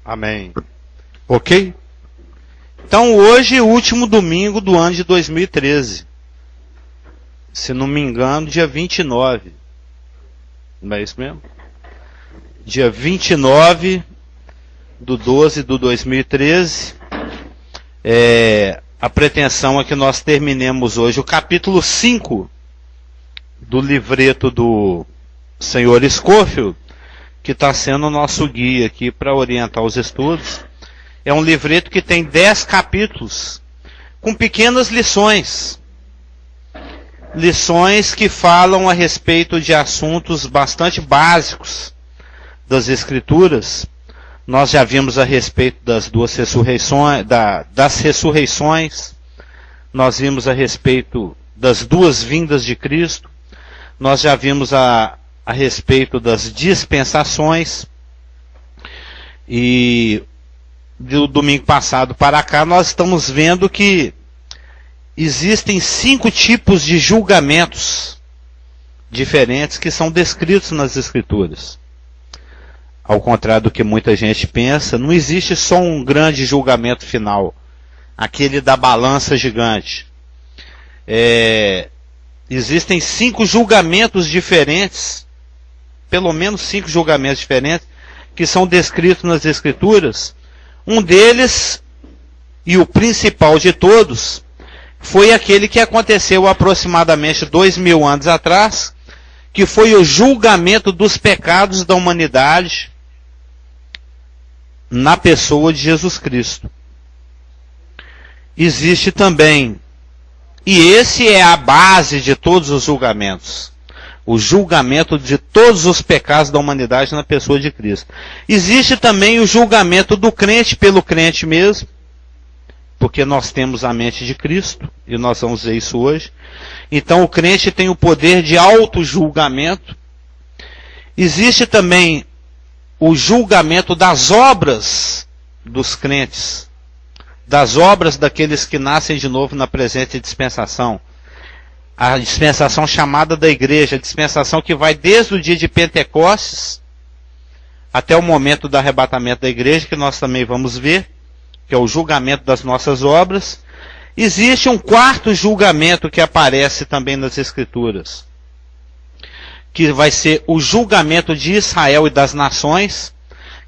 Amém. Ok? Então hoje é o último domingo do ano de 2013. Se não me engano, dia 29. Não é isso mesmo? Dia 29 do 12 do 2013. A pretensão é que nós terminemos hoje o capítulo 5 do livreto do Senhor Scofield, que está sendo o nosso guia aqui para orientar os estudos. É um livreto que tem 10 capítulos, com pequenas lições. Lições que falam a respeito de assuntos bastante básicos das Escrituras. Nós já vimos a respeito das duas ressurreições, das ressurreições. Nós vimos a respeito das duas vindas de Cristo. Nós já vimos a respeito das dispensações. E do domingo passado para cá nós estamos vendo que existem 5 tipos de julgamentos diferentes que são descritos nas Escrituras. Ao contrário do que muita gente pensa, não existe só um grande julgamento final, aquele da balança gigante. Existem 5 julgamentos diferentes, pelo menos 5 julgamentos diferentes, que são descritos nas Escrituras. Um deles, e o principal de todos, foi aquele que aconteceu aproximadamente 2000 anos atrás, que foi o julgamento dos pecados da humanidade na pessoa de Jesus Cristo. Existe também, e esse é a base de todos os julgamentos, o julgamento de todos os pecados da humanidade na pessoa de Cristo. Existe também o julgamento do crente pelo crente mesmo, porque nós temos a mente de Cristo, e nós vamos ver isso hoje. Então o crente tem o poder de auto-julgamento. Existe também o julgamento das obras dos crentes, das obras daqueles que nascem de novo na presente dispensação. A dispensação chamada da igreja, a dispensação que vai desde o dia de Pentecostes até o momento do arrebatamento da igreja, que nós também vamos ver, que é o julgamento das nossas obras. Existe um quarto julgamento que aparece também nas Escrituras, que vai ser o julgamento de Israel e das nações,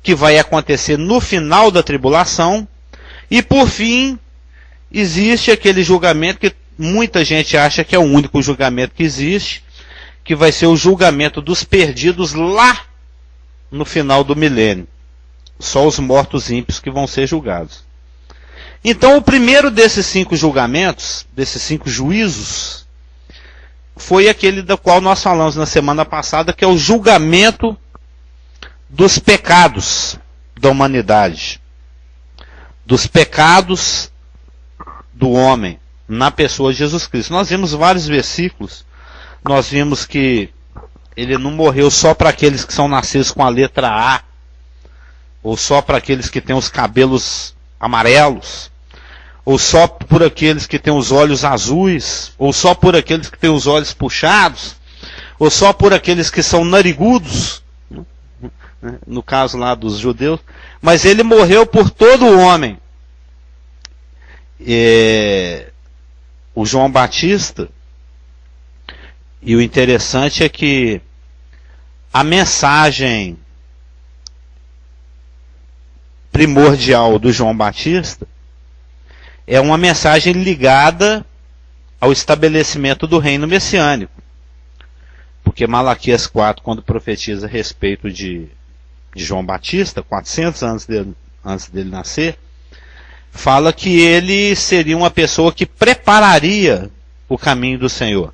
que vai acontecer no final da tribulação. E por fim, existe aquele julgamento que muita gente acha que é o único julgamento que existe, que vai ser o julgamento dos perdidos lá no final do milênio. Só os mortos ímpios que vão ser julgados. Então o primeiro desses 5 julgamentos, desses 5 juízos, foi aquele do qual nós falamos na semana passada, que é o julgamento dos pecados da humanidade. Dos pecados do homem na pessoa de Jesus Cristo. Nós vimos vários versículos. Nós vimos que ele não morreu só para aqueles que são nascidos com a letra A, ou só para aqueles que têm os cabelos amarelos, ou só por aqueles que têm os olhos azuis, ou só por aqueles que têm os olhos puxados, ou só por aqueles que são narigudos, no caso lá dos judeus. Mas ele morreu por todo o homem. O João Batista, e o interessante é que a mensagem primordial do João Batista é uma mensagem ligada ao estabelecimento do reino messiânico. Porque Malaquias 4, quando profetiza a respeito de João Batista, 400 anos antes dele nascer, fala que ele seria uma pessoa que prepararia o caminho do Senhor.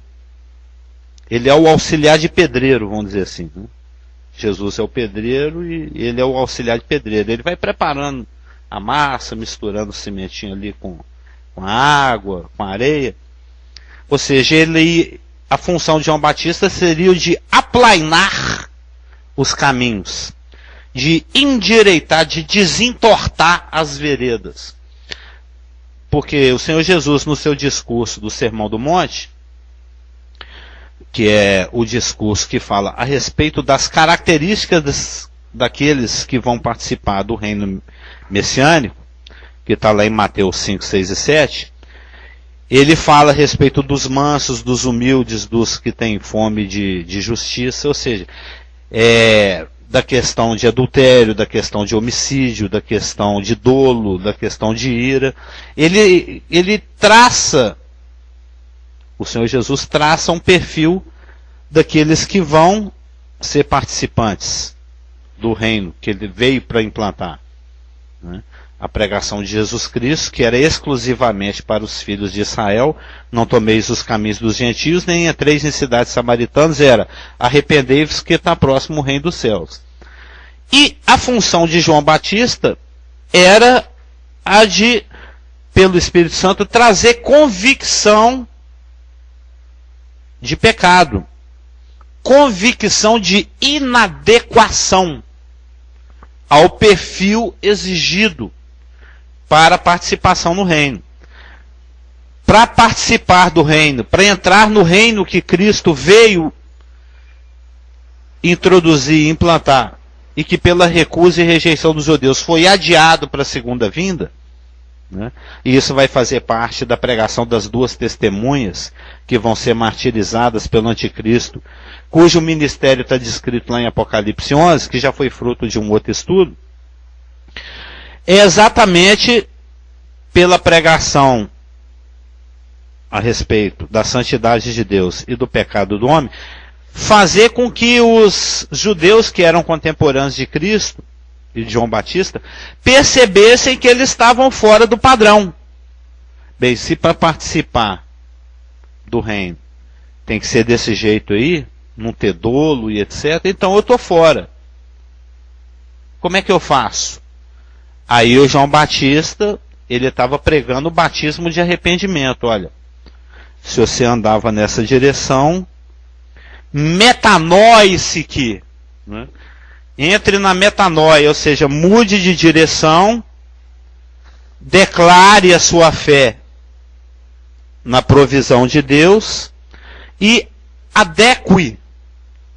Ele é o auxiliar de pedreiro, vamos dizer assim, né? Jesus é o pedreiro e ele é o auxiliar de pedreiro. Ele vai preparando a massa, misturando o cimentinho ali com a água, com a areia. Ou seja, a função de João Batista seria o de aplainar os caminhos, de endireitar, de desentortar as veredas. Porque o Senhor Jesus, no seu discurso do Sermão do Monte, que é o discurso que fala a respeito das características daqueles que vão participar do reino messiânico, que está lá em Mateus 5, 6 e 7, ele fala a respeito dos mansos, dos humildes, dos que têm fome de justiça, ou seja, da questão de adultério, da questão de homicídio, da questão de dolo, da questão de ira. Ele traça, o Senhor Jesus traça um perfil daqueles que vão ser participantes do reino que ele veio para implantar, né? A pregação de Jesus Cristo, que era exclusivamente para os filhos de Israel, não tomeis os caminhos dos gentios, nem entreis em cidades samaritanas, era arrependei-vos que está próximo o reino dos céus. E a função de João Batista era a de, pelo Espírito Santo, trazer convicção de pecado, convicção de inadequação ao perfil exigido para a participação no reino. Para participar do reino, para entrar no reino que Cristo veio introduzir e implantar, e que pela recusa e rejeição dos judeus foi adiado para a segunda vinda, né? E isso vai fazer parte da pregação das duas testemunhas que vão ser martirizadas pelo anticristo, cujo ministério está descrito lá em Apocalipse 11, que já foi fruto de um outro estudo. É exatamente pela pregação a respeito da santidade de Deus e do pecado do homem, fazer com que os judeus que eram contemporâneos de Cristo e de João Batista percebessem que eles estavam fora do padrão. Bem, se para participar do reino tem que ser desse jeito aí, não ter dolo e etc., então eu estou fora. Como é que eu faço? Aí o João Batista, ele estava pregando o batismo de arrependimento. Olha, se você andava nessa direção, metanoie-se que, né? Entre na metanoia, ou seja, mude de direção, declare a sua fé na provisão de Deus e adeque,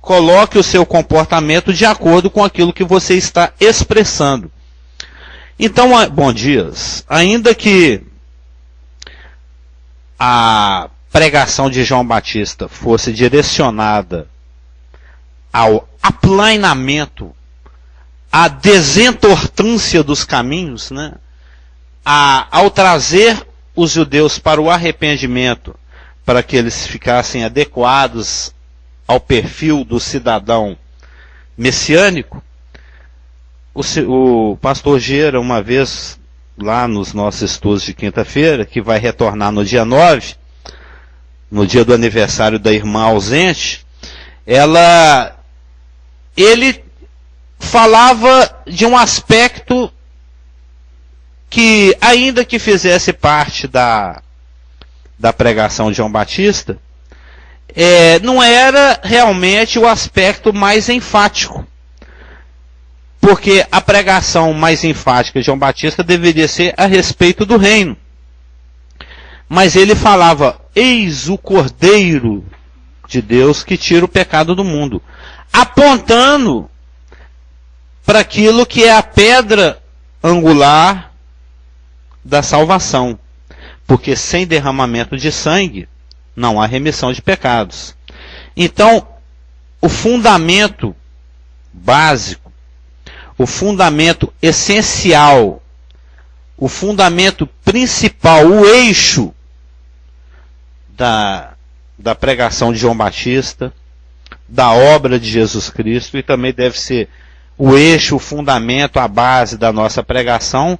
coloque o seu comportamento de acordo com aquilo que você está expressando. Então, bom dias, ainda que a pregação de João Batista fosse direcionada ao aplainamento, à desentortância dos caminhos, né? Ao trazer os judeus para o arrependimento, para que eles ficassem adequados ao perfil do cidadão messiânico, o pastor Gera, uma vez, lá nos nossos estudos de quinta-feira, que vai retornar no dia 9, no dia do aniversário da irmã ausente, ele falava de um aspecto que, ainda que fizesse parte da pregação de João Batista, não era realmente o aspecto mais enfático. Porque a pregação mais enfática de João Batista deveria ser a respeito do reino. Mas ele falava, eis o Cordeiro de Deus que tira o pecado do mundo, apontando para aquilo que é a pedra angular da salvação. Porque sem derramamento de sangue não há remissão de pecados. Então, o fundamento básico, o fundamento essencial, o fundamento principal, o eixo da pregação de João Batista, da obra de Jesus Cristo, e também deve ser o eixo, o fundamento, a base da nossa pregação,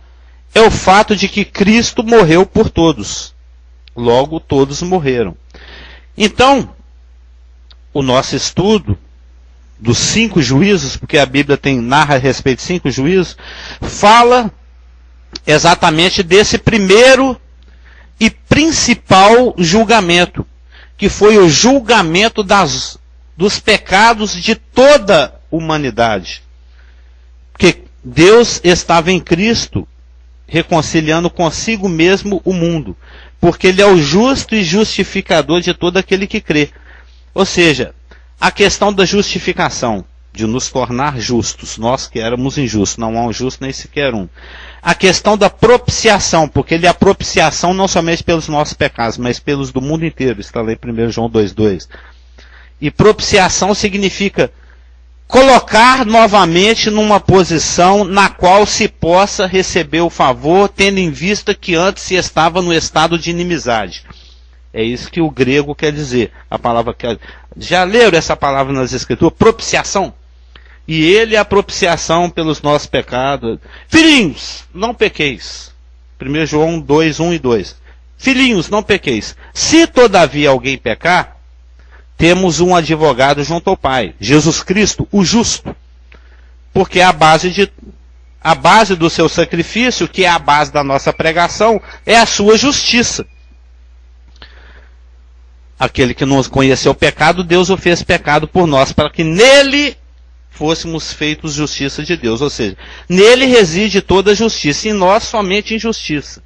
é o fato de que Cristo morreu por todos. Logo, todos morreram. Então, o nosso estudo dos 5 juízos, porque a Bíblia narra a respeito de 5 juízos, fala exatamente desse primeiro e principal julgamento, que foi o julgamento dos pecados de toda a humanidade. Porque Deus estava em Cristo, reconciliando consigo mesmo o mundo, porque Ele é o justo e justificador de todo aquele que crê. Ou seja, a questão da justificação, de nos tornar justos, nós que éramos injustos, não há um justo nem sequer um. A questão da propiciação, porque ele é a propiciação não somente pelos nossos pecados, mas pelos do mundo inteiro, está lá em 1 João 2,2. E propiciação significa colocar novamente numa posição na qual se possa receber o favor, tendo em vista que antes se estava no estado de inimizade. É isso que o grego quer dizer. A palavra que já leram essa palavra nas escrituras? Propiciação. E ele é a propiciação pelos nossos pecados. Filhinhos, não pequeis. 1 João 2, 1 e 2. Filhinhos, não pequeis. Se todavia alguém pecar, temos um advogado junto ao Pai, Jesus Cristo, o justo. Porque a base do seu sacrifício, que é a base da nossa pregação, é a sua justiça. Aquele que não conheceu o pecado, Deus o fez pecado por nós, para que nele fôssemos feitos justiça de Deus. Ou seja, nele reside toda a justiça, e em nós somente injustiça.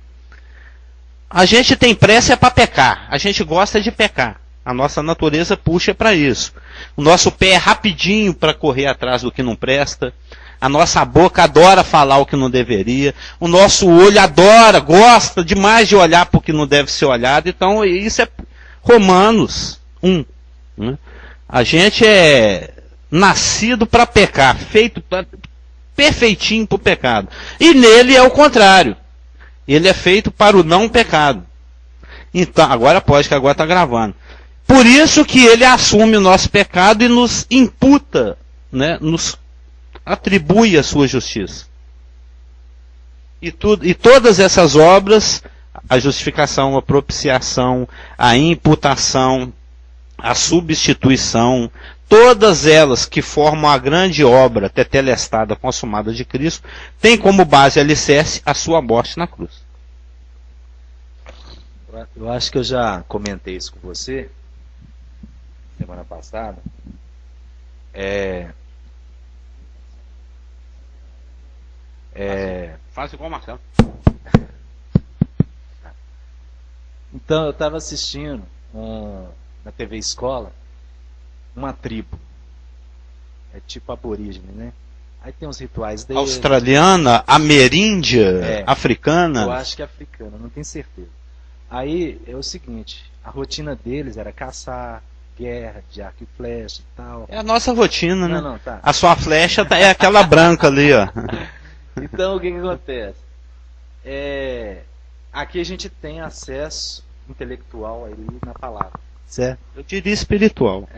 A gente tem pressa para pecar, a gente gosta de pecar. A nossa natureza puxa para isso. O nosso pé é rapidinho para correr atrás do que não presta. A nossa boca adora falar o que não deveria. O nosso olho adora, gosta demais de olhar para o que não deve ser olhado. Então, isso é Romanos 1. Né? A gente é nascido para pecar, feito perfeitinho para o pecado. E nele é o contrário. Ele é feito para o não pecado. Então, agora pode, que agora está gravando. Por isso que ele assume o nosso pecado e nos imputa, né, nos atribui a sua justiça. E todas essas obras, a justificação, a propiciação, a imputação, a substituição, todas elas que formam a grande obra tetelestada, consumada de Cristo, têm como base alicerce a sua morte na cruz. Eu acho que eu já comentei isso com você semana passada. Faz igual o Marcelo. Então eu estava assistindo na TV Escola uma tribo. É tipo aborígene, né? Aí tem uns rituais deles. Australiana, ameríndia, africana? Eu acho que é africana, não tenho certeza. Aí é o seguinte, a rotina deles era caçar, guerra, de arco e flecha e tal. É a nossa rotina, né? Não, tá. A sua flecha é aquela branca ali, ó. Então o que acontece? Aqui a gente tem acesso intelectual ali na palavra, certo? Eu diria espiritual.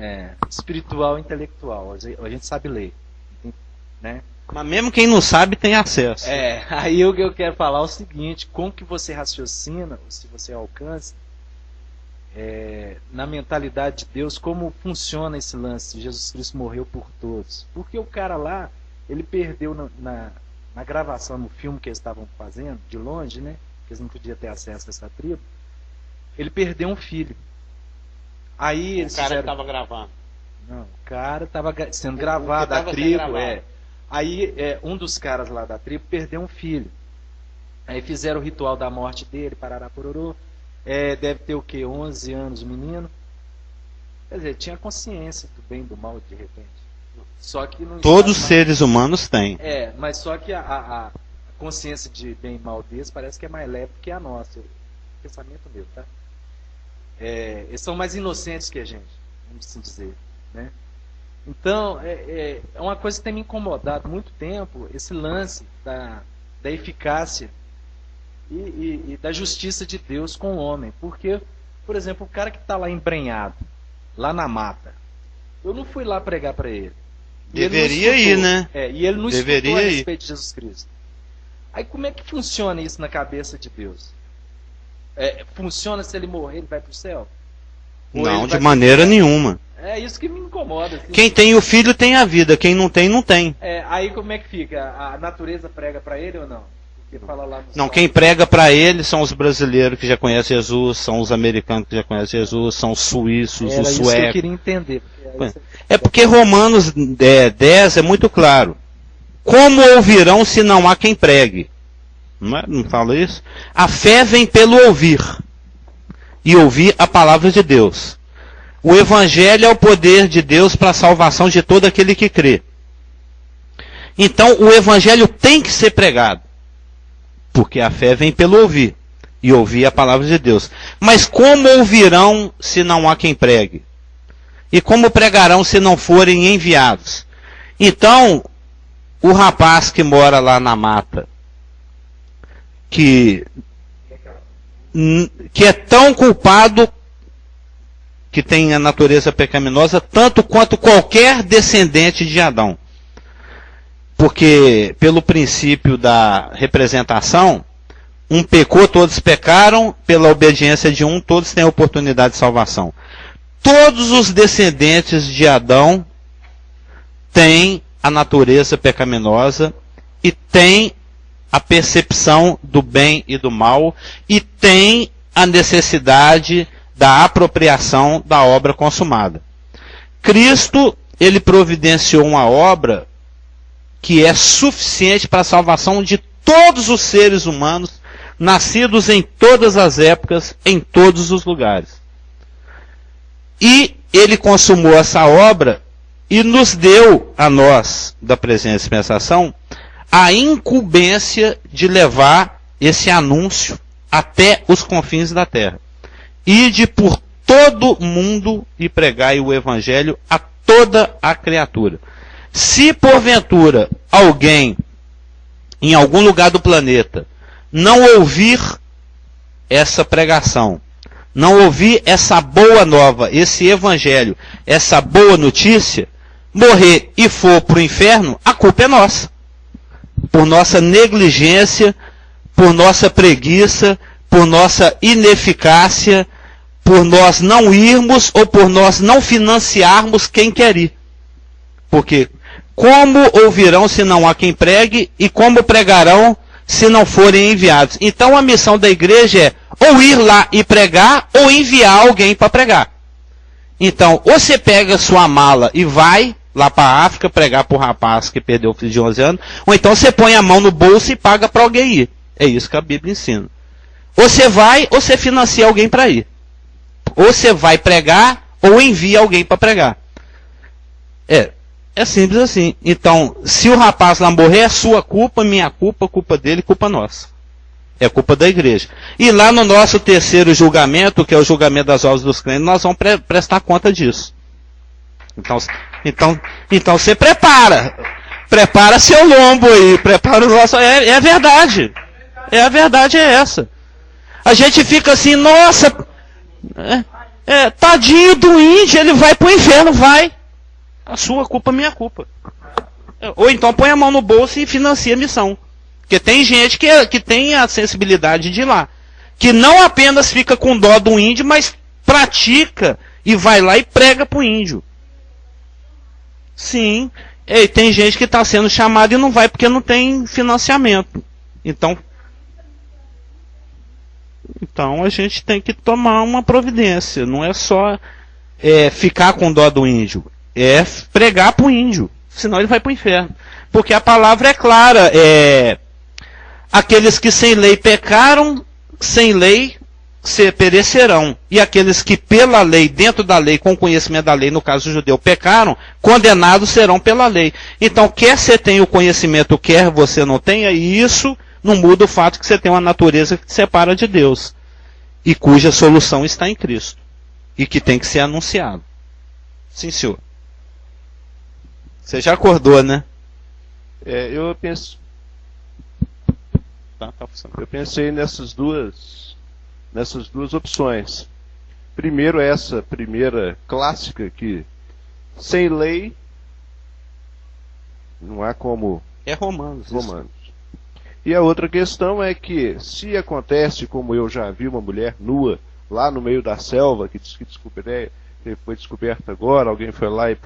Espiritual e intelectual, a gente sabe ler, né? Mas mesmo quem não sabe tem acesso. Aí o que eu quero falar é o seguinte, como que você raciocina, se você alcança, na mentalidade de Deus, como funciona esse lance de Jesus Cristo morreu por todos. Porque o cara lá, ele perdeu na gravação, no filme que eles estavam fazendo, de longe, né? Que eles não podiam ter acesso a essa tribo. Ele perdeu um filho. Aí eles que estava gravando. Não, o cara estava sendo gravado, a tribo, Aí um dos caras lá da tribo perdeu um filho. Aí fizeram o ritual da morte dele, parará pororô. Deve ter o quê? 11 anos o menino. Quer dizer, tinha consciência do bem e do mal de repente. Só que não todos os seres humanos têm. Mas só que a consciência de bem e mal deles parece que é mais leve que a nossa. Pensamento meu, tá? Eles são mais inocentes que a gente, vamos assim dizer, né? Então, é uma coisa que tem me incomodado há muito tempo, esse lance da eficácia e da justiça de Deus com o homem. Porque, por exemplo, o cara que está lá embrenhado, lá na mata, eu não fui lá pregar para ele. Deveria ir, né? E ele não escutou a respeito de Jesus Cristo. Aí como é que funciona isso na cabeça de Deus? Funciona se ele morrer, ele vai para o céu? Não, de maneira nenhuma. É isso que me incomoda. Assim. Quem tem o filho tem a vida, quem não tem, não tem. Aí como é que fica? A natureza prega para ele ou não? Porque fala lá não, quem prega para ele são os brasileiros que já conhecem Jesus, são os americanos que já conhecem Jesus, são os suíços, os suecos. Isso que eu queria entender. Porque Romanos 10 é muito claro. Como ouvirão se não há quem pregue? Não fala isso? A fé vem pelo ouvir. E ouvir a palavra de Deus. O evangelho é o poder de Deus para a salvação de todo aquele que crê. Então o evangelho tem que ser pregado, porque a fé vem pelo ouvir, e ouvir a palavra de Deus. Mas como ouvirão se não há quem pregue? E como pregarão se não forem enviados? Então, o rapaz que mora lá na mata, que é tão culpado, que tem a natureza pecaminosa, tanto quanto qualquer descendente de Adão. Porque, pelo princípio da representação, um pecou, todos pecaram, pela obediência de um, todos têm a oportunidade de salvação. Todos os descendentes de Adão têm a natureza pecaminosa e têm a percepção do bem e do mal e têm a necessidade da apropriação da obra consumada. Cristo, ele providenciou uma obra que é suficiente para a salvação de todos os seres humanos, nascidos em todas as épocas, em todos os lugares. E ele consumou essa obra e nos deu a nós, da presença e dispensação, a incumbência de levar esse anúncio até os confins da terra. Ide por todo mundo e pregai o evangelho a toda a criatura. Se porventura alguém em algum lugar do planeta não ouvir essa pregação, não ouvir essa boa nova, esse evangelho, essa boa notícia, morrer e for para o inferno, a culpa é nossa. Por nossa negligência, por nossa preguiça, por nossa ineficácia, por nós não irmos ou por nós não financiarmos quem quer ir. Porque como ouvirão se não há quem pregue e como pregarão se não forem enviados? Então a missão da igreja é ou ir lá e pregar ou enviar alguém para pregar. Então, ou você pega sua mala e vai lá para a África pregar para o rapaz que perdeu o filho de 11 anos, ou então você põe a mão no bolso e paga para alguém ir. É isso que a Bíblia ensina. Ou você vai, ou você financia alguém para ir. Ou você vai pregar, ou envia alguém para pregar. É simples assim. Então, se o rapaz lá morrer, é sua culpa, minha culpa, culpa dele, culpa nossa. É culpa da igreja. E lá no nosso terceiro julgamento, que é o julgamento das obras dos crentes, nós vamos prestar conta disso. Então você prepara. Prepara seu lombo aí. Prepara o nosso... É verdade. A verdade é essa. A gente fica assim, nossa... tadinho do índio, ele vai pro inferno, vai. A sua culpa, minha culpa. Ou então põe a mão no bolso e financia a missão. Porque tem gente que tem a sensibilidade de ir lá. Que não apenas fica com dó do índio, mas pratica e vai lá e prega pro índio. Sim. E tem gente que está sendo chamada e não vai porque não tem financiamento. Então a gente tem que tomar uma providência. Não é só ficar com dó do índio. É pregar para o índio. Senão ele vai para o inferno. Porque a palavra é clara. Aqueles que sem lei pecaram, sem lei se perecerão. E aqueles que pela lei, dentro da lei, com conhecimento da lei, no caso judeu, pecaram, condenados serão pela lei. Então, quer você tenha o conhecimento, quer você não tenha, e isso não muda o fato que você tem uma natureza que te separa de Deus. E cuja solução está em Cristo. E que tem que ser anunciado. Sim, senhor. Você já acordou, né? Eu penso... Eu pensei nessas duas opções. Primeiro, essa primeira clássica que sem lei não há como... É Romanos. E a outra questão é que se acontece, como eu já vi uma mulher nua lá no meio da selva, que foi descoberta agora, alguém foi lá e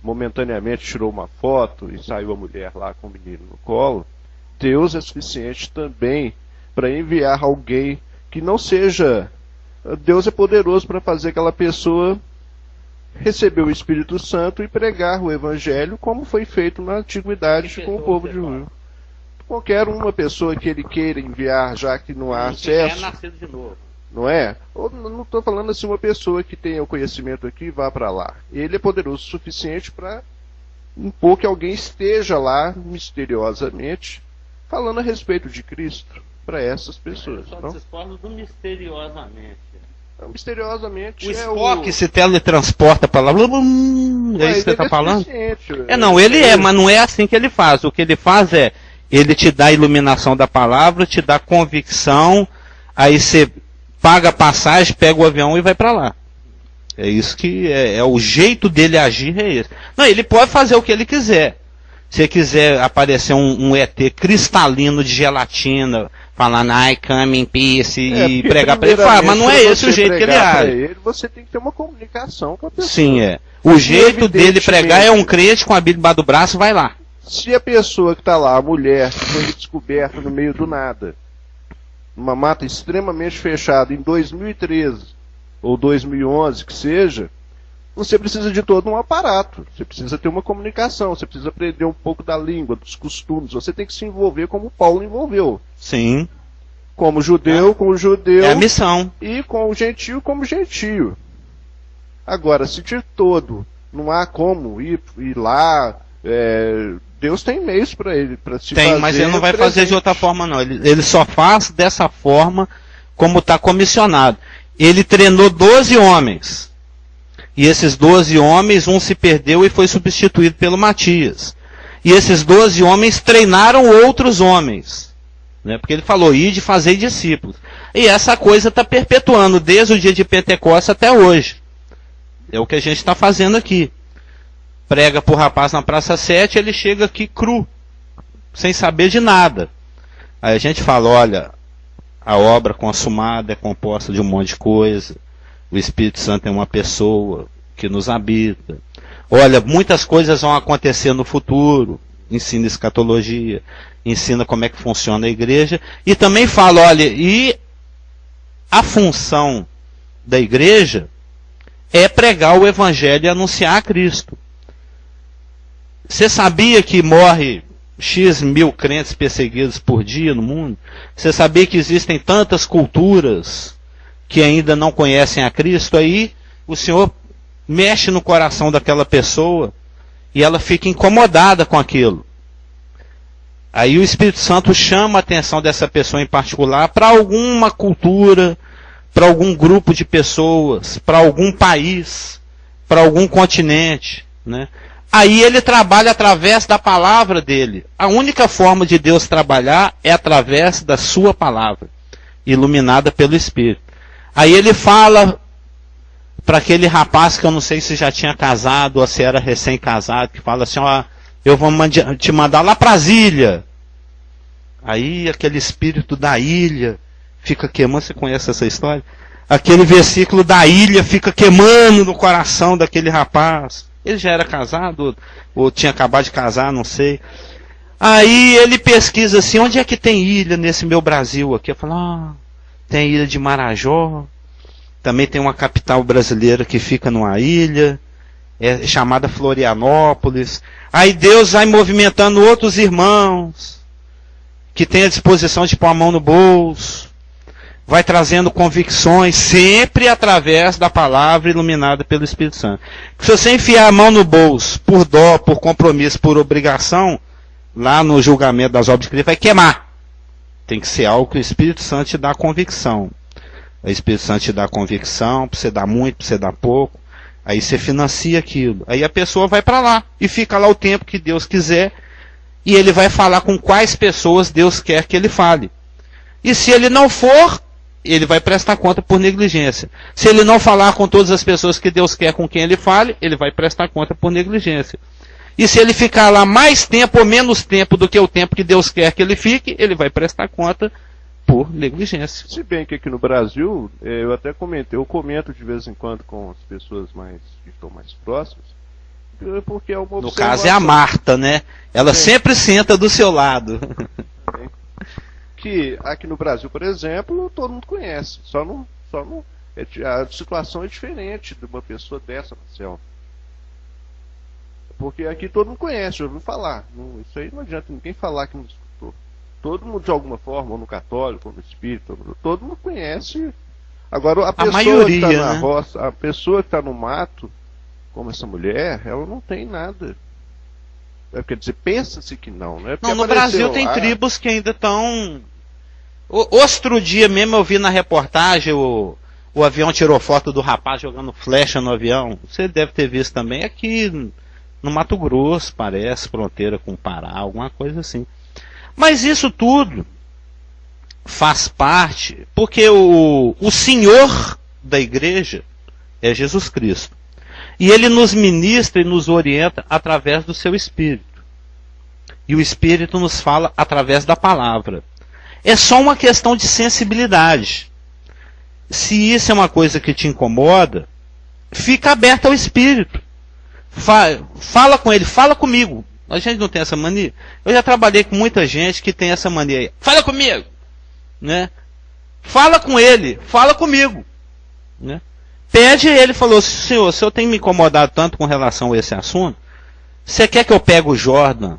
momentaneamente tirou uma foto e saiu a mulher lá com o menino no colo, Deus é suficiente também para enviar alguém que não seja... Deus é poderoso para fazer aquela pessoa receber o Espírito Santo e pregar o Evangelho, como foi feito na antiguidade com o povo de Israel. Qualquer uma pessoa que ele queira enviar, já que não há acesso... nascido de novo. Não é? Ou não estou falando assim, uma pessoa que tenha o conhecimento aqui e vá para lá. Ele é poderoso o suficiente para impor que alguém esteja lá misteriosamente falando a respeito de Cristo para essas pessoas. Só Então, vocês falam do misteriosamente. misteriosamente O é Spock se teletransporta para lá. É isso que você está falando? Não, Ele é, mas não é assim que ele faz. O que ele faz é, ele te dá a iluminação da palavra, te dá convicção, aí você paga a passagem, pega o avião e vai para lá. É isso que é o jeito dele agir, é esse. Não, ele pode fazer o que ele quiser. Se quiser aparecer um ET cristalino de gelatina, falando I come in peace e pregar para ele, fala, mas não é esse o jeito que ele age. Você tem que ter uma comunicação com a pessoa. Sim, é. O jeito dele pregar é um crente com a Bíblia embaixo do braço, vai lá. Se a pessoa que está lá, a mulher, que foi descoberta no meio do nada, numa mata extremamente fechada, em 2013 ou 2011, que seja, você precisa de todo um aparato. Você precisa ter uma comunicação, você precisa aprender um pouco da língua, dos costumes. Você tem que se envolver como Paulo envolveu. Sim. Como judeu, com o judeu. É a missão. E com o gentio, como gentio. Agora, se de todo não há como ir lá, Deus tem meios para ele, para se fazer. Tem, mas ele não vai fazer de outra forma, não. Ele só faz dessa forma como está comissionado. Ele treinou 12 homens. E esses 12 homens, um se perdeu e foi substituído pelo Matias. E esses 12 homens treinaram outros homens. Né? Porque ele falou, ide fazer discípulos. E essa coisa está perpetuando desde o dia de Pentecostes até hoje. É o que a gente está fazendo aqui. Prega para o rapaz na Praça 7, ele chega aqui cru, sem saber de nada. Aí a gente fala, olha, a obra consumada é composta de um monte de coisa. O Espírito Santo é uma pessoa que nos habita. Olha, muitas coisas vão acontecer no futuro. Ensina escatologia, ensina como é que funciona a igreja. E também fala, olha, e a função da igreja é pregar o evangelho e anunciar a Cristo. Você sabia que morre X mil crentes perseguidos por dia no mundo? Você sabia que existem tantas culturas que ainda não conhecem a Cristo? Aí o Senhor mexe no coração daquela pessoa e ela fica incomodada com aquilo. Aí o Espírito Santo chama a atenção dessa pessoa em particular para alguma cultura, para algum grupo de pessoas, para algum país, para algum continente, né? Aí ele trabalha através da palavra dele. A única forma de Deus trabalhar é através da sua palavra, iluminada pelo Espírito. Aí ele fala para aquele rapaz que eu não sei se já tinha casado ou se era recém-casado, que fala assim, ó, eu vou te mandar lá para as ilhas. Aí aquele espírito da ilha fica queimando, você conhece essa história? Aquele versículo da ilha fica queimando no coração daquele rapaz. Ele já era casado, ou tinha acabado de casar, não sei. Aí ele pesquisa assim, onde é que tem ilha nesse meu Brasil aqui? Eu falo, tem a ilha de Marajó, também tem uma capital brasileira que fica numa ilha, é chamada Florianópolis. Aí Deus vai movimentando outros irmãos, que tem a disposição de pôr a mão no bolso, vai trazendo convicções, sempre através da palavra iluminada pelo Espírito Santo. Se você enfiar a mão no bolso, por dó, por compromisso, por obrigação, lá no julgamento das obras de Cristo, vai queimar. Tem que ser algo que o Espírito Santo te dá convicção. O Espírito Santo te dá convicção, para você dar muito, para você dar pouco. Aí você financia aquilo. Aí a pessoa vai para lá e fica lá o tempo que Deus quiser. E ele vai falar com quais pessoas Deus quer que ele fale. E se ele não for, ele vai prestar conta por negligência. Se ele não falar com todas as pessoas que Deus quer com quem ele fale, ele vai prestar conta por negligência. E se ele ficar lá mais tempo ou menos tempo do que o tempo que Deus quer que ele fique, ele vai prestar conta por negligência. Se bem que aqui no Brasil, eu até comentei, eu comento de vez em quando com as pessoas que estão mais próximas, porque é uma observação. No caso é a Marta, né? Ela sempre senta do seu lado. Que aqui no Brasil, por exemplo, todo mundo conhece. A situação é diferente de uma pessoa dessa, Marcelo. Porque aqui todo mundo conhece, já ouviu falar. Isso aí não adianta ninguém falar que não escutou. Todo mundo de alguma forma, ou no católico, ou no espírito, todo mundo conhece. Agora a pessoa que está na roça, a pessoa que está no mato, como essa mulher, ela não tem nada. Quer dizer, pensa-se que não, né? Não, no Brasil tem tribos que ainda estão... Outro dia mesmo eu vi na reportagem o avião tirou foto do rapaz jogando flecha no avião. Você deve ter visto também aqui no Mato Grosso, parece, fronteira com o Pará, alguma coisa assim. Mas isso tudo faz parte, porque o Senhor da igreja é Jesus Cristo. E Ele nos ministra e nos orienta através do seu Espírito. E o Espírito nos fala através da palavra. É só uma questão de sensibilidade. Se isso é uma coisa que te incomoda, fica aberto ao Espírito. Fala com Ele, fala comigo. A gente não tem essa mania. Eu já trabalhei com muita gente que tem essa mania aí. Fala comigo! Né? Fala com Ele, fala comigo. Né? Pede Ele, falou, Senhor, se eu tenho me incomodado tanto com relação a esse assunto, você quer que eu pegue o Jordan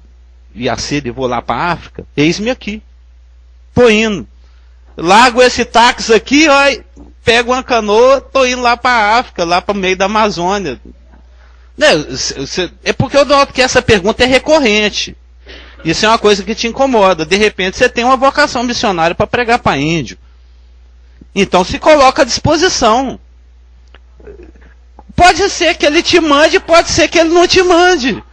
e a Cida e vou lá para a África? Eis-me aqui. Tô indo. Largo esse táxi aqui, ó, pego uma canoa, tô indo lá para a África, lá para o meio da Amazônia. É porque eu noto que essa pergunta é recorrente. Isso é uma coisa que te incomoda. De repente você tem uma vocação missionária para pregar para índio. Então se coloca à disposição. Pode ser que ele te mande, pode ser que ele não te mande.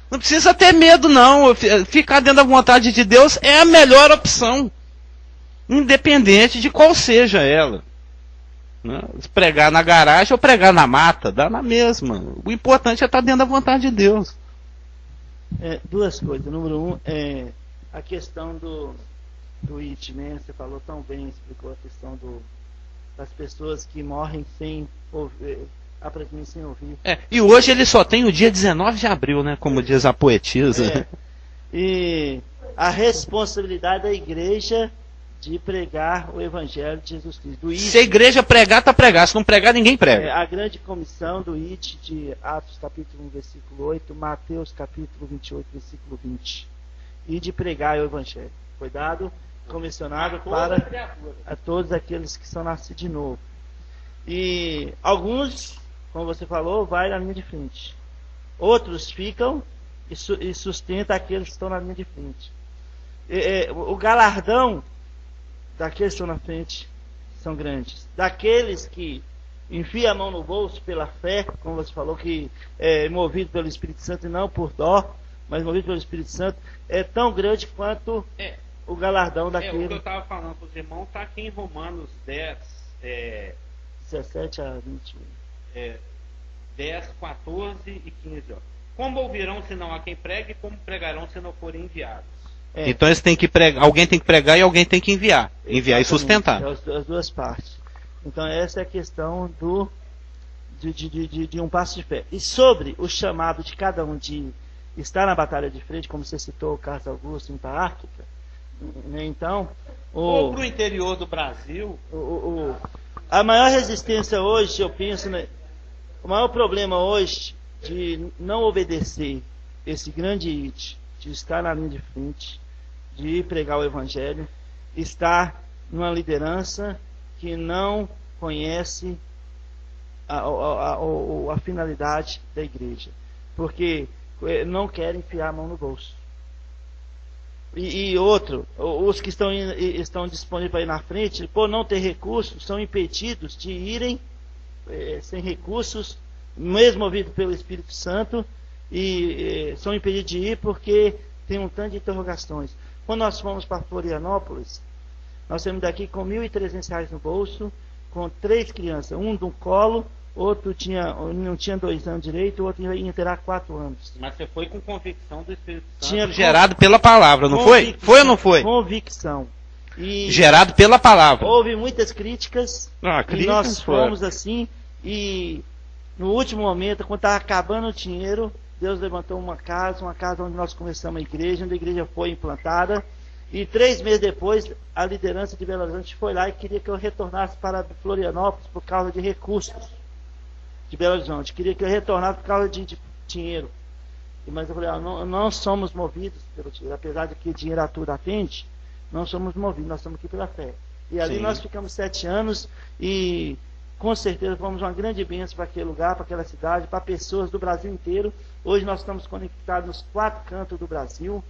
Não precisa ter medo, não. Ficar dentro da vontade de Deus é a melhor opção. Independente de qual seja ela. Né? Pregar na garagem ou pregar na mata, dá na mesma. O importante é estar dentro da vontade de Deus. Duas coisas. Número um, a questão do IT, né? Você falou tão bem, explicou a questão das pessoas que morrem sem ouvir, aparentemente sem ouvir. E hoje ele só tem o dia 19 de abril, né? Como diz a poetisa. E a responsabilidade da igreja de pregar o Evangelho de Jesus Cristo. Se a igreja pregar, está pregar. Se não pregar, ninguém prega. A grande comissão do IT de Atos capítulo 1, versículo 8, Mateus capítulo 28, versículo 20. E de pregar o Evangelho. Foi dado, comissionado para a todos aqueles que são nascidos de novo. E alguns, como você falou, vai na linha de frente. Outros ficam e sustentam aqueles que estão na linha de frente. O galardão daqueles que estão na frente são grandes. Daqueles que enfiam a mão no bolso pela fé, como você falou, que é movido pelo Espírito Santo e não por dó, mas movido pelo Espírito Santo, é tão grande quanto o galardão daquele. O que eu estava falando para os irmãos está aqui em Romanos 10, 17 a 20. 10, 14 e 15. Ó. Como ouvirão se não há quem pregue, e como pregarão se não forem enviados? Então eles têm que pregar, alguém tem que pregar e alguém tem que enviar. Enviar e sustentar. As duas partes. Então essa é a questão de um passo de fé. E sobre o chamado de cada um de estar na batalha de frente, como você citou o Carlos Augusto em Ártica, né? Então, ou para o interior do Brasil. A maior resistência hoje, eu penso, né, o maior problema hoje de não obedecer esse grande IT, de estar na linha de frente, de ir pregar o Evangelho, estar numa liderança que não conhece a finalidade da igreja, porque não querem enfiar a mão no bolso. E outro, os que estão disponíveis para ir na frente, por não ter recursos, são impedidos de irem sem recursos, mesmo movidos pelo Espírito Santo, e são impedidos de ir porque tem um tanto de interrogações. Quando nós fomos para Florianópolis, nós saímos daqui com R$ 1.300 no bolso, com 3 crianças, um no colo, outro não tinha 2 anos direito, o outro ia terá 4 anos. Mas você foi com convicção do Espírito Santo, gerado pela palavra, não foi? Foi ou não foi? Convicção. E gerado pela palavra. Houve muitas críticas, e nós fomos assim, e no último momento, quando estava acabando o dinheiro, Deus levantou uma casa onde nós começamos a igreja, onde a igreja foi implantada, e 3 meses depois, a liderança de Belo Horizonte foi lá e queria que eu retornasse para Florianópolis por causa de recursos de Belo Horizonte, queria que eu retornasse por causa de dinheiro. Mas eu falei, não somos movidos pelo dinheiro, apesar de que dinheiro a tudo atende, não somos movidos, nós estamos aqui pela fé. E ali nós ficamos 7 anos, e com certeza fomos uma grande bênção para aquele lugar, para aquela cidade, para pessoas do Brasil inteiro. Hoje nós estamos conectados nos 4 cantos do Brasil: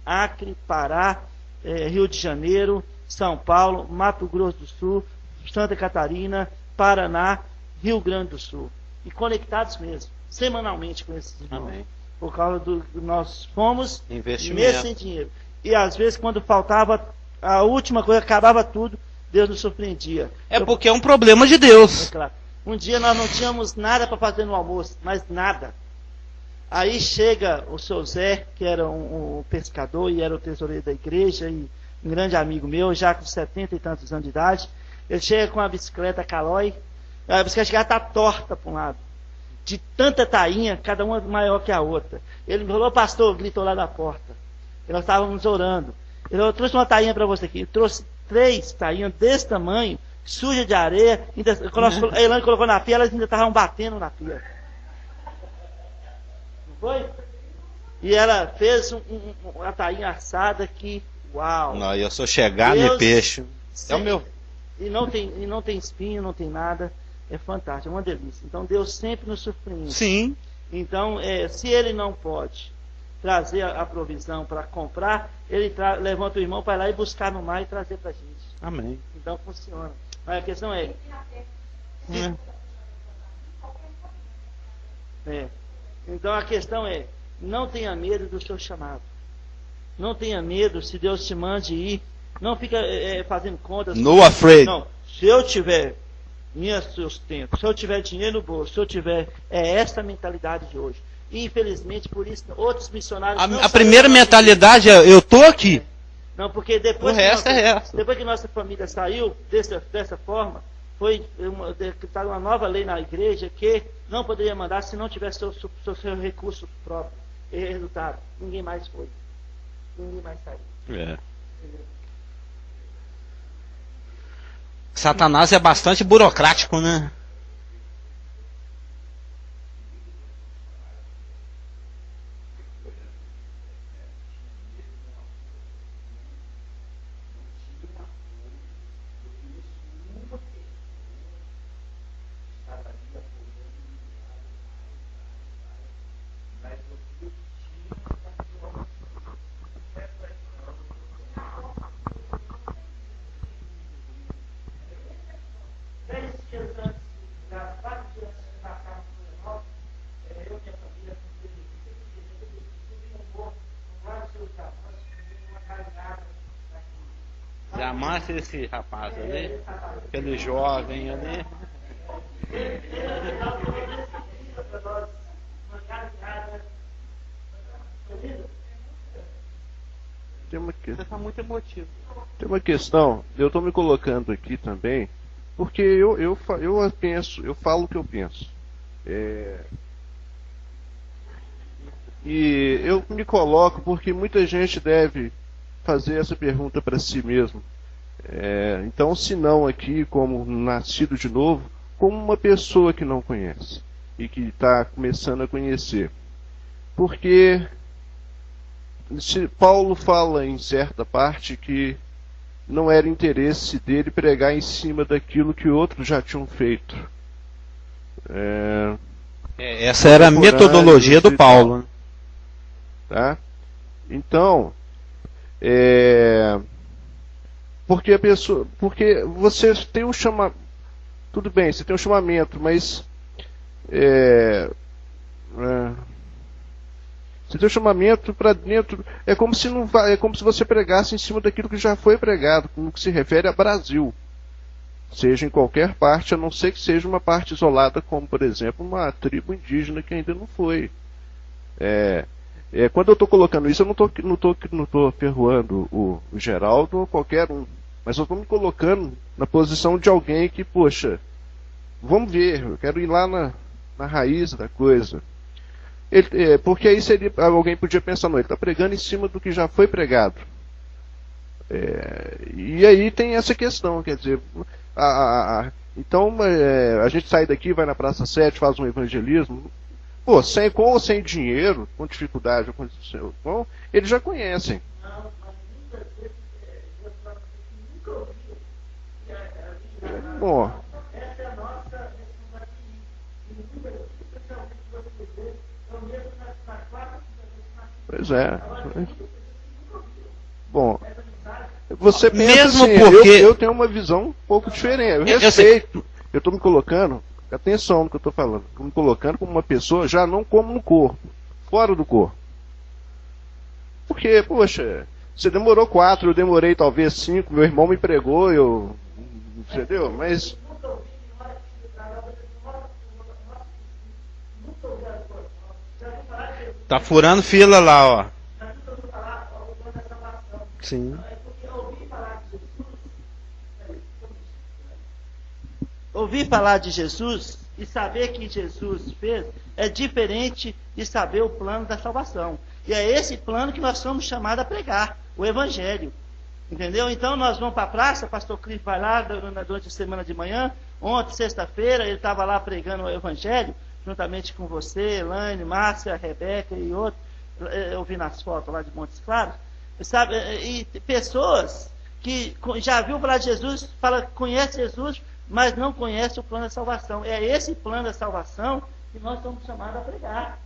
Acre, Pará, Rio de Janeiro, São Paulo, Mato Grosso do Sul, Santa Catarina, Paraná, Rio Grande do Sul. E conectados mesmo, semanalmente com esses irmãos. Amém. Por causa do que nós fomos, Investimento. mesmo sem dinheiro. E às vezes, quando faltava a última coisa, acabava tudo, Deus nos surpreendia. É porque é um problema de Deus. É claro. Um dia nós não tínhamos nada para fazer no almoço, mas nada. Aí chega o seu Zé, que era um pescador e era o tesoureiro da igreja, e um grande amigo meu, já com 70 e tantos anos de idade. Ele chega com a bicicleta Caloi, a bicicleta já está torta para um lado, de tanta tainha, cada uma maior que a outra. Ele me falou: pastor, gritou lá da porta. E nós estávamos orando. Ele falou: eu trouxe uma tainha para você aqui. Eu trouxe 3 tainhas desse tamanho, suja de areia. A Elane colocou na pia, elas ainda estavam batendo na pia. Não foi? E ela fez uma tainha assada que, uau! Não, eu sou chegar Deus, no peixe. É o meu. E não tem espinho, não tem nada. É fantástico, é uma delícia. Então Deus sempre nos surpreende. Sim. Então, se Ele não pode trazer a provisão para comprar, Ele levanta o irmão para ir lá e buscar no mar e trazer para a gente. Amém. Então funciona. Mas a questão é... Então a questão é: não tenha medo do seu chamado. Não tenha medo se Deus te mande ir. Não fica fazendo contas. No afraid. Não, se eu tiver minha sustento, se eu tiver dinheiro no bolso, se eu tiver... essa a mentalidade de hoje. E infelizmente, por isso, outros missionários... A primeira mentalidade é: eu estou aqui. Não, porque depois, O resto é resto. depois que nossa família saiu dessa forma, foi decretada uma nova lei na igreja que não poderia mandar se não tivesse seu recurso próprio. E resultado: ninguém mais foi. Ninguém mais saiu. Satanás é bastante burocrático, né? Amassa esse rapaz ali, aquele jovem ali. Você está muito emotivo. Tem uma questão, eu estou me colocando aqui também, porque eu penso, eu falo o que eu penso. E eu me coloco porque muita gente deve fazer essa pergunta para si mesmo. Então, se não aqui, como nascido de novo, como uma pessoa que não conhece e que está começando a conhecer. Porque Paulo fala em certa parte que não era interesse dele pregar em cima daquilo que outros já tinham feito. Essa era a metodologia do Paulo. Tá? Então, porque você tem um chamamento, tudo bem, você tem um chamamento, mas você tem um chamamento para dentro, é como se você pregasse em cima daquilo que já foi pregado, no que se refere a Brasil, seja em qualquer parte, a não ser que seja uma parte isolada, como por exemplo uma tribo indígena que ainda não foi. Quando eu estou colocando isso, eu não estou ferroando o Geraldo ou qualquer um, mas eu estou me colocando na posição de alguém que, poxa, vamos ver, eu quero ir lá na raiz da coisa. Porque aí alguém podia pensar: não, ele está pregando em cima do que já foi pregado. E aí tem essa questão, quer dizer, então a gente sai daqui, vai na Praça 7, faz um evangelismo. Pô, com ou sem dinheiro, com dificuldade, bom, eles já conhecem. Não, mas muitas vezes Deus fala que nunca ouviu. Bom. Essa é a nossa Pois é. Bom, você pensa Mesmo assim, porque... eu tenho uma visão um pouco diferente. Eu respeito. Eu estou me colocando, atenção no que eu estou falando, estou me colocando como uma pessoa já não como no corpo, fora do corpo. Porque, poxa, você demorou 4, eu demorei talvez 5, meu irmão me pregou, entendeu? Mas... Tá furando fila lá, ó. Sim. Ouvir falar de Jesus e saber que Jesus fez é diferente de saber o plano da salvação. E é esse plano que nós somos chamados a pregar, o Evangelho. Entendeu? Então nós vamos para a praça, o pastor Cliff vai lá durante a semana de manhã. Ontem, sexta-feira, ele estava lá pregando o Evangelho, juntamente com você, Elaine, Márcia, Rebeca e outros. Eu vi nas fotos lá de Montes Claros. Sabe? E pessoas que já viu falar de Jesus, conhece Jesus, mas não conhece o plano da salvação. É esse plano da salvação que nós somos chamados a pregar.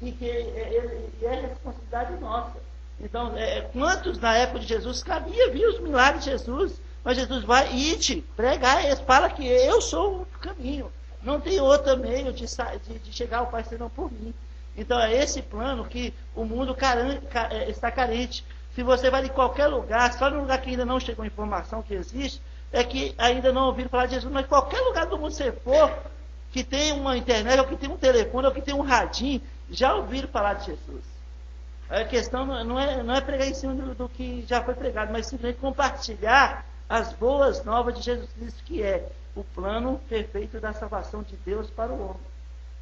E que é responsabilidade nossa. Então, quantos na época de Jesus cabia vir os milagres de Jesus? Mas Jesus vai e pregar, fala que eu sou o caminho. Não tem outro meio de chegar ao Pai senão por mim. Então é esse plano que o mundo está carente. Se você vai em qualquer lugar, só no lugar que ainda não chegou a informação que existe, é que ainda não ouviram falar de Jesus, mas qualquer lugar do mundo você for, que tem uma internet, ou que tem um telefone, ou que tem um radinho, já ouviram falar de Jesus. A questão não é pregar em cima do que já foi pregado, mas simplesmente compartilhar as boas novas de Jesus Cristo, que é o plano perfeito da salvação de Deus para o homem.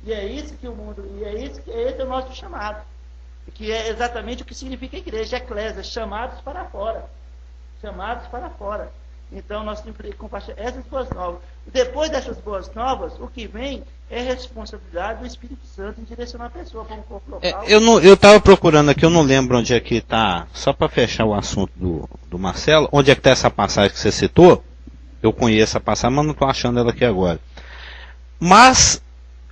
E é isso que o mundo, esse é o nosso chamado, que é exatamente o que significa a igreja, eclésia, chamados para fora. Chamados para fora. Então nós temos que compartilhar essas boas novas. Depois dessas boas novas, o que vem é responsabilidade do Espírito Santo em direcionar a pessoa para um corpo local. Eu estava procurando aqui, eu não lembro onde é que está, só para fechar o assunto do Marcelo, onde é que está essa passagem que você citou. Eu conheço a passagem, mas não estou achando ela aqui agora. Mas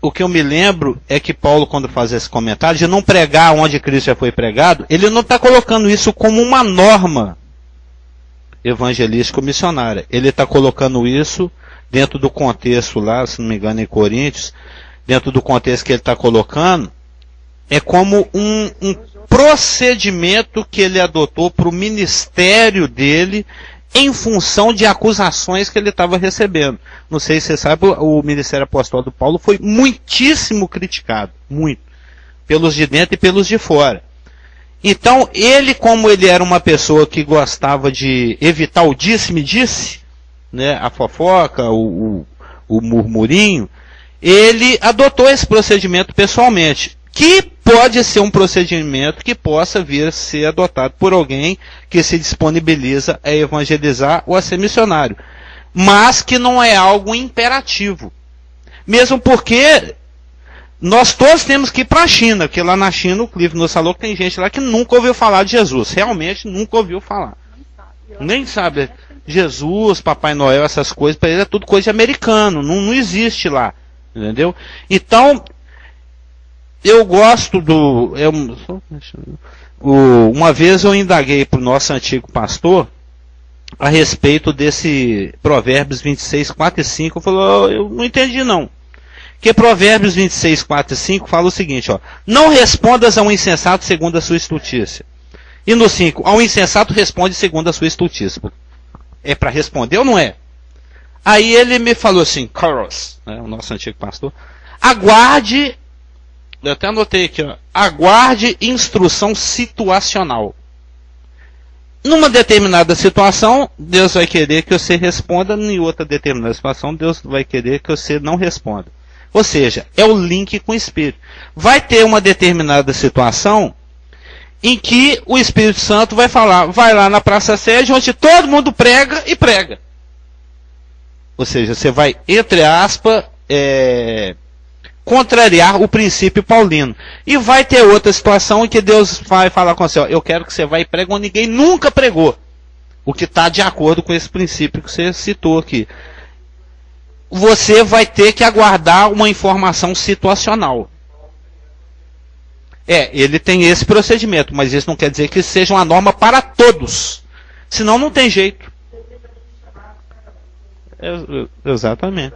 o que eu me lembro é que Paulo, quando faz esse comentário de não pregar onde Cristo já foi pregado, ele não está colocando isso como uma norma evangelística ou missionária. Ele está colocando isso dentro do contexto lá, se não me engano, em Coríntios, dentro do contexto que ele está colocando, é como um procedimento que ele adotou para o ministério dele em função de acusações que ele estava recebendo. Não sei se você sabe, o ministério apostólico do Paulo foi muitíssimo criticado, muito, pelos de dentro e pelos de fora. Então, ele, como ele era uma pessoa que gostava de evitar o disse-me-disse, né, a fofoca, o murmurinho, ele adotou esse procedimento pessoalmente, que pode ser um procedimento que possa vir a ser adotado por alguém que se disponibiliza a evangelizar ou a ser missionário, mas que não é algo imperativo. Mesmo porque nós todos temos que ir para a China, porque lá na China o Clive nos falou que tem gente lá que nunca ouviu falar de Jesus, realmente nunca ouviu falar. Nem sabe. Jesus, Papai Noel, essas coisas, para ele é tudo coisa de americano, não existe lá, entendeu? Então, eu gosto uma vez eu indaguei para o nosso antigo pastor a respeito desse Provérbios 26, 4 e 5, eu falei, eu não entendi não. Que Provérbios 26, 4 e 5 fala o seguinte, ó, não respondas a um insensato segundo a sua estultícia. E no 5, ao insensato responde segundo a sua estultícia. É para responder ou não é? Aí ele me falou assim, Carlos, né, o nosso antigo pastor, aguarde, eu até anotei aqui, ó, aguarde instrução situacional. Numa determinada situação, Deus vai querer que você responda, em outra determinada situação, Deus vai querer que você não responda. Ou seja, é o link com o Espírito. Vai ter uma determinada situação em que o Espírito Santo vai falar, vai lá na Praça Sede, onde todo mundo prega e prega. Ou seja, você vai, entre aspas, contrariar o princípio paulino. E vai ter outra situação em que Deus vai falar com você, ó, eu quero que você vá e pregue onde ninguém nunca pregou. O que está de acordo com esse princípio que você citou aqui. você vai ter que aguardar uma informação situacional. Ele tem esse procedimento, mas isso não quer dizer que seja uma norma para todos. Senão não tem jeito. Exatamente.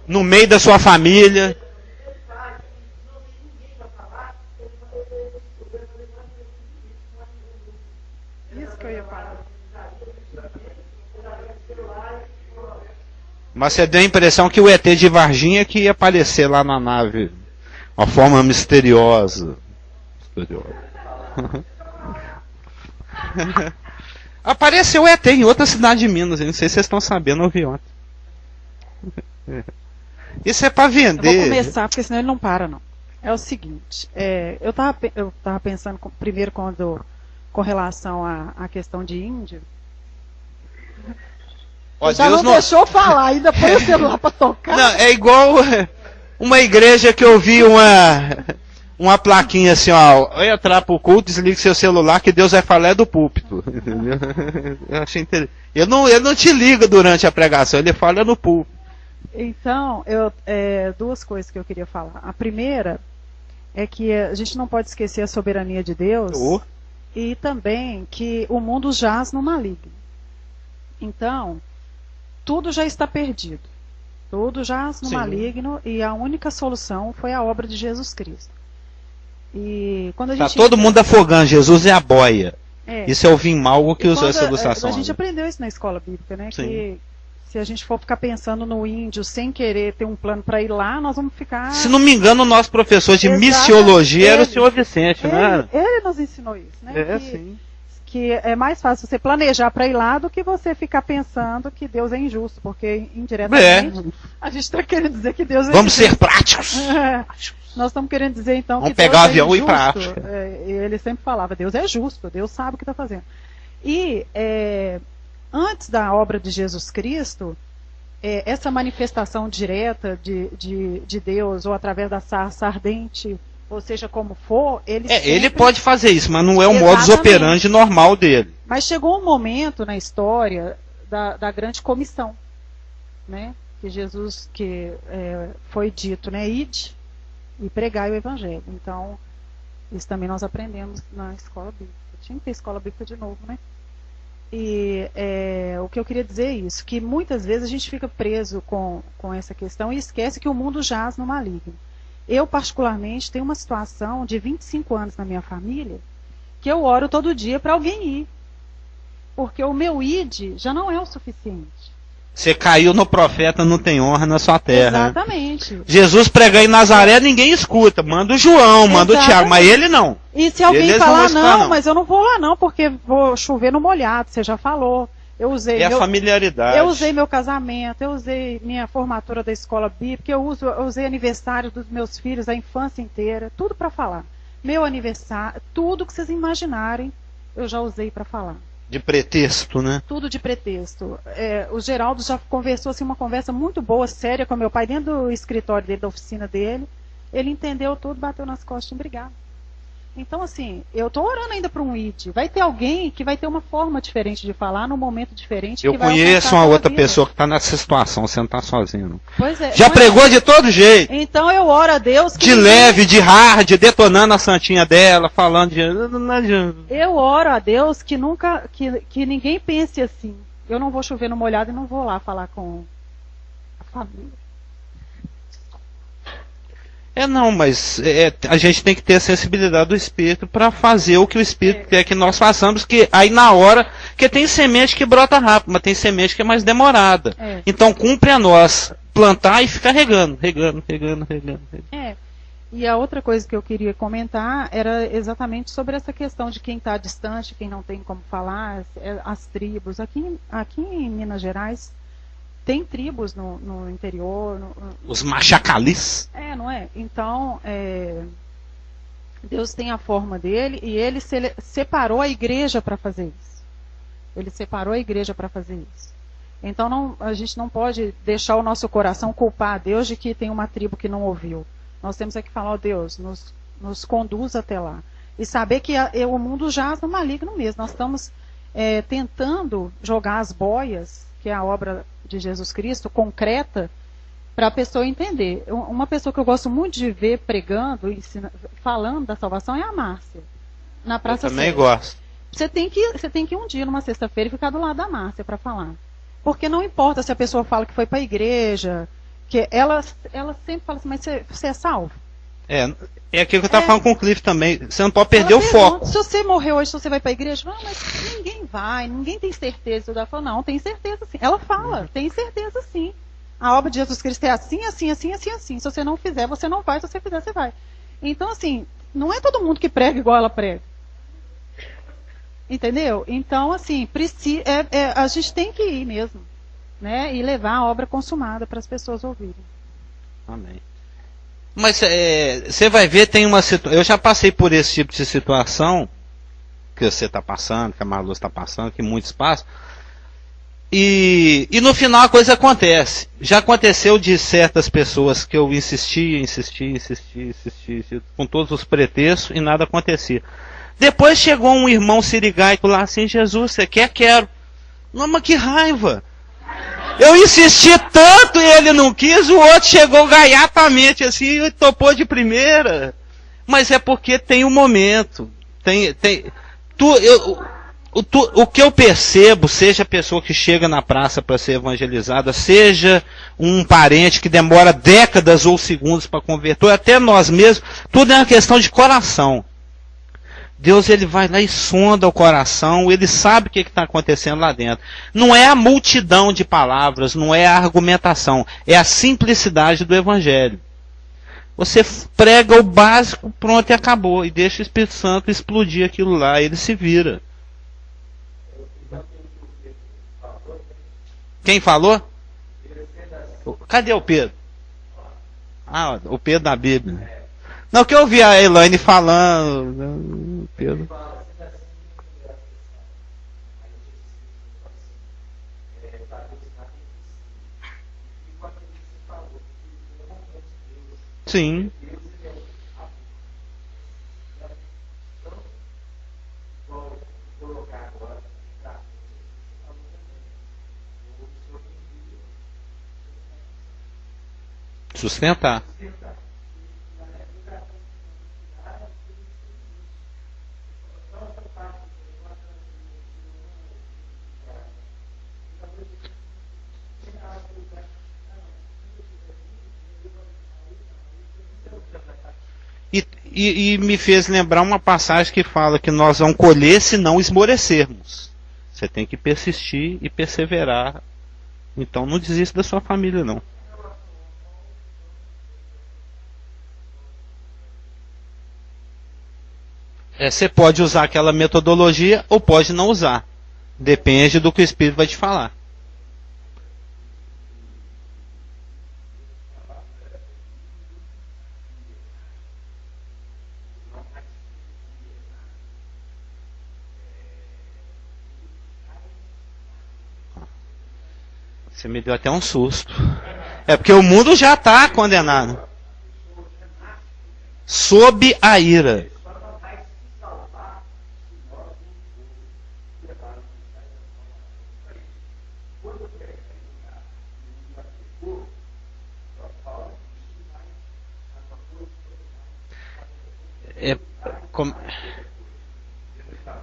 No meio da sua família. Isso que eu ia falar. Mas você deu a impressão que o ET de Varginha que ia aparecer lá na nave. Uma forma misteriosa. Apareceu o ET em outra cidade de Minas. Não sei se vocês estão sabendo, eu vi ontem. Isso é para vender. Eu vou começar, porque senão ele não para, não. É o seguinte, eu tava pensando primeiro com relação à questão de índio. Ó, já Deus não deixou falar, ainda põe o celular para tocar. Não, é igual uma igreja que eu vi uma plaquinha assim, ó, vai entrar pro culto, desligue seu celular que Deus vai falar do púlpito. Eu achei interessante. Ele não te liga durante a pregação, ele fala no púlpito. Então, duas coisas que eu queria falar. A primeira é que a gente não pode esquecer a soberania de Deus e também que o mundo jaz no maligno. Então, tudo já está perdido. Tudo jaz no maligno e a única solução foi a obra de Jesus Cristo. E quando a gente todo mundo afogando, Jesus é a boia. Isso é o vinho mal que usou essa ilustração. A gente aprendeu isso na escola bíblica, né? Sim. Que se a gente for ficar pensando no índio sem querer ter um plano para ir lá, nós vamos ficar... Se não me engano, o nosso professor de missiologia era o senhor Vicente, né? Ele nos ensinou isso, né? Sim. Que é mais fácil você planejar para ir lá do que você ficar pensando que Deus é injusto, porque indiretamente a gente está querendo dizer que Deus é Vamos injusto. ser práticos. Nós estamos querendo dizer então Vamos que Deus pegar o é avião e ir injusto. para a África. Ele sempre falava, Deus é justo, Deus sabe o que está fazendo. E antes da obra de Jesus Cristo, essa manifestação direta de Deus, ou através da sarça ardente, ou seja, como for, ele pode fazer isso, mas não é o modus operandi normal dele. Mas chegou um momento na história da grande comissão, né? Que Jesus, foi dito, né? Ide e pregai o evangelho. Então, isso também nós aprendemos na escola bíblica. Tinha que ter escola bíblica de novo, né? E o que eu queria dizer é isso, que muitas vezes a gente fica preso com essa questão e esquece que o mundo jaz no maligno. Eu, particularmente, tenho uma situação de 25 anos na minha família que eu oro todo dia para alguém ir. Porque o meu id já não é o suficiente. Você caiu no profeta, não tem honra na sua terra. Exatamente. Jesus prega em Nazaré, ninguém escuta. Manda o João, manda o Tiago, mas ele não. E se alguém Eles falar, não, mas eu não vou lá não, porque vou chover no molhado, você já falou. Eu usei a familiaridade. Eu usei meu casamento, eu usei minha formatura da escola bíblica, eu usei aniversário dos meus filhos, a infância inteira, tudo para falar. Meu aniversário, tudo que vocês imaginarem, eu já usei para falar. De pretexto, né? Tudo de pretexto. O Geraldo já conversou assim, uma conversa muito boa, séria com meu pai, dentro do escritório dele, da oficina dele. Ele entendeu tudo, bateu nas costas e obrigado. Então, assim, eu estou orando ainda para um ID. Vai ter alguém que vai ter uma forma diferente de falar, num momento diferente. Eu conheço uma outra pessoa que está nessa situação, você não está sozinho. Não. Pois é. Já pregou de todo jeito. Então eu oro a Deus que... De leve, de hard, detonando a santinha dela, falando de... Eu oro a Deus que nunca, que ninguém pense assim. Eu não vou chover no molhado e não vou lá falar com a família. Não, mas a gente tem que ter a sensibilidade do Espírito para fazer o que o Espírito quer que nós façamos, que aí na hora, que tem semente que brota rápido, mas tem semente que é mais demorada. Então cumpre a nós plantar e ficar regando. E a outra coisa que eu queria comentar era exatamente sobre essa questão de quem está distante, quem não tem como falar, as tribos. Aqui em Minas Gerais, tem tribos no interior. Os machacalis. Não é? Então, Deus tem a forma dele e ele separou a igreja para fazer isso. Ele separou a igreja para fazer isso. Então, a gente não pode deixar o nosso coração culpar a Deus de que tem uma tribo que não ouviu. Nós temos que falar, Deus, nos conduz até lá. E saber que o mundo jaz no maligno mesmo. Nós estamos tentando jogar as boias, que é a obra de Jesus Cristo, concreta, para a pessoa entender. Uma pessoa que eu gosto muito de ver pregando, falando da salvação é a Márcia. Na Praça Eu também Sede. gosto. Você tem que ir um dia, numa sexta-feira, e ficar do lado da Márcia para falar. Porque não importa se a pessoa fala que foi para a igreja, que ela sempre fala assim, mas você é salvo? É aquilo que eu estava falando com o Cliff também. Você não pode perder o foco. Se você morrer hoje, se você vai para a igreja, não, mas ninguém vai, ninguém tem certeza. Ela fala, não, tem certeza sim. Ela fala, tem certeza sim. A obra de Jesus Cristo é assim, assim, assim, assim, assim. Se você não fizer, você não vai. Se você fizer, você vai. Então, assim, não é todo mundo que prega igual ela prega. Entendeu? Então, assim, a gente tem que ir mesmo, né? E levar a obra consumada para as pessoas ouvirem. Amém. Mas você vai ver, tem uma situação. Eu já passei por esse tipo de situação que você está passando, que a Marluz está passando, que muitos passam. E no final a coisa acontece. Já aconteceu de certas pessoas que eu insistia, com todos os pretextos e nada acontecia. Depois chegou um irmão sirigaico lá assim, Jesus, você quer? Quero. Não, mas que raiva. Eu insisti tanto e ele não quis, o outro chegou gaiatamente assim e topou de primeira. Mas é porque tem um momento. O que eu percebo, seja a pessoa que chega na praça para ser evangelizada, seja um parente que demora décadas ou segundos para converter, ou até nós mesmos, tudo é uma questão de coração. Deus, ele vai lá e sonda o coração, ele sabe o que está acontecendo lá dentro. Não é a multidão de palavras, não é a argumentação, é a simplicidade do evangelho. Você prega o básico, pronto e acabou, e deixa o Espírito Santo explodir aquilo lá, ele se vira. Quem falou? Cadê o Pedro? Ah, o Pedro da Bíblia. Não, que eu ouvi a Elaine falando. Pedro. Sim. Sustentar. E me fez lembrar uma passagem que fala que nós vamos colher se não esmorecermos. Você tem que persistir e perseverar. Então não desista da sua família, não. Você pode usar aquela metodologia ou pode não usar. Depende do que o Espírito vai te falar. Você me deu até um susto. É porque o mundo já está condenado. Sob a ira.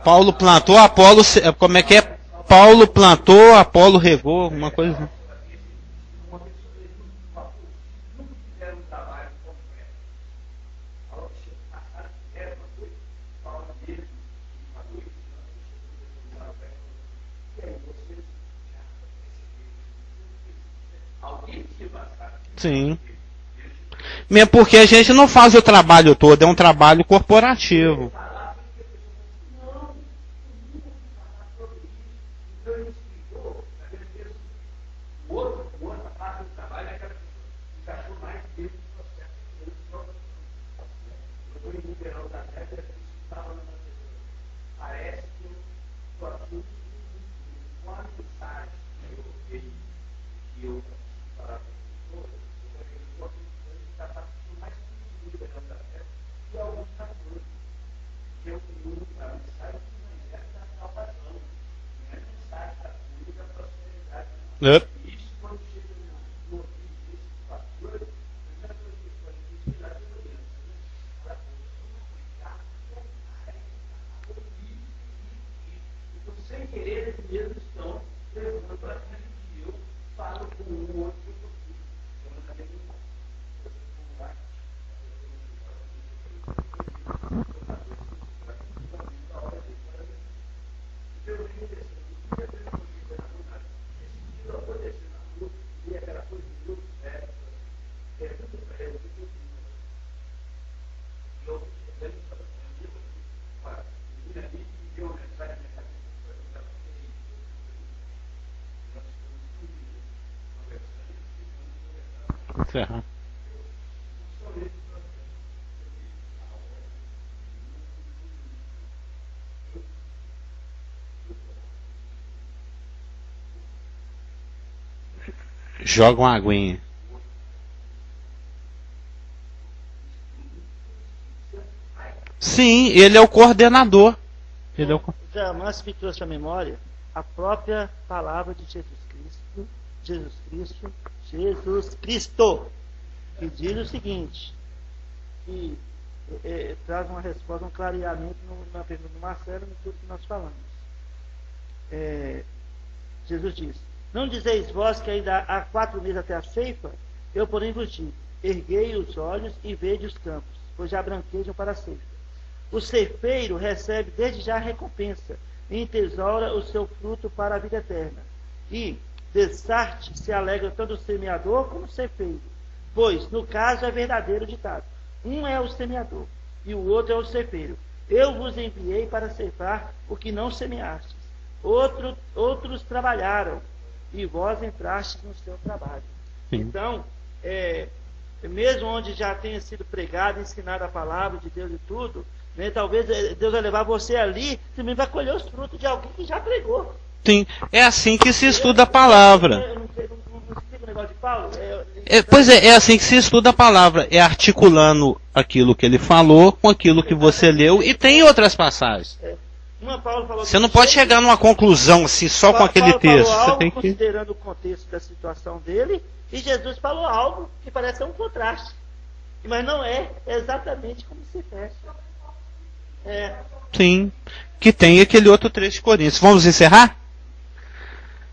Paulo plantou, Apolo, como é que é? Paulo plantou, Apolo regou, uma coisa assim. Sim. Mesmo porque a gente não faz o trabalho todo, é um trabalho corporativo. É. Sem querer, eles mesmos estão levando para que eu falo com o outro. Encerrar. Joga uma aguinha. Sim, ele é o coordenador. Ele é o... Já mais me trouxe à memória a própria palavra de Jesus Cristo, que diz o seguinte, que traz uma resposta, um clareamento na pergunta do Marcelo e tudo que nós falamos. Jesus diz: não dizeis vós que ainda há 4 meses até a ceifa? Eu, porém, vos digo: erguei os olhos e vede os campos, pois já branquejam para a ceifa. O ceifeiro recebe desde já a recompensa, e entesoura o seu fruto para a vida eterna. E, dessarte, se alegra tanto o semeador como o ceifeiro, pois, no caso, é verdadeiro ditado: um é o semeador, e o outro é o ceifeiro. Eu vos enviei para ceifar o que não semeastes. Outros trabalharam, e vós entrastes no seu trabalho. Sim. Então, mesmo onde já tenha sido pregado, ensinado a palavra de Deus e tudo, né, talvez Deus vai levar você ali, também vai colher os frutos de alguém que já pregou. Sim, é assim que se estuda a palavra. Eu não sei o negócio de Paulo. Pois é assim que se estuda a palavra. É articulando aquilo que ele falou com aquilo que você leu, e tem outras passagens. Paulo falou Você não pode chegar numa conclusão assim só com aquele Paulo texto. falou Você algo tem que... considerando o contexto da situação dele, e Jesus falou algo que parece ser um contraste. Mas não é exatamente como se fecha. Sim, que tem aquele outro trecho de Coríntios. Vamos encerrar?